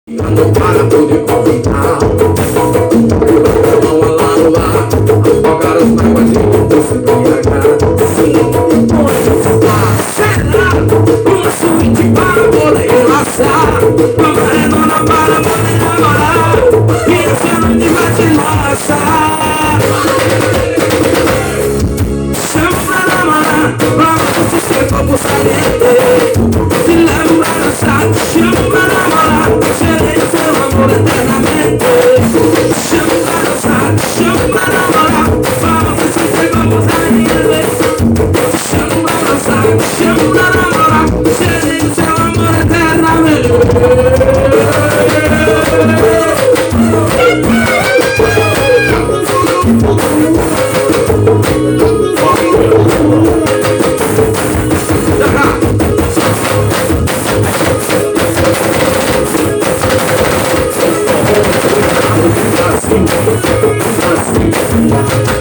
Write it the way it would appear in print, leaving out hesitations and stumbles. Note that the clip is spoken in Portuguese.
Não para poder convidar. Vamos lá no ar, afogar os pagodinhos do se embriagar. Sim, depois lá, será? Uma suíte para poder relaxar. Uma redonda para poder namorar. E essa noite vai te laçar. Chama pra namorar, pra você ser como saliente. Se leva pra dançar, chama pra namorar. Serei seu amor eternamente. Chama pra dançar, chama pra namorar. Pra você ser como saliente. Chama pra dançar, chama pra namorar. Serei seu amor eternamente. Assim, assim.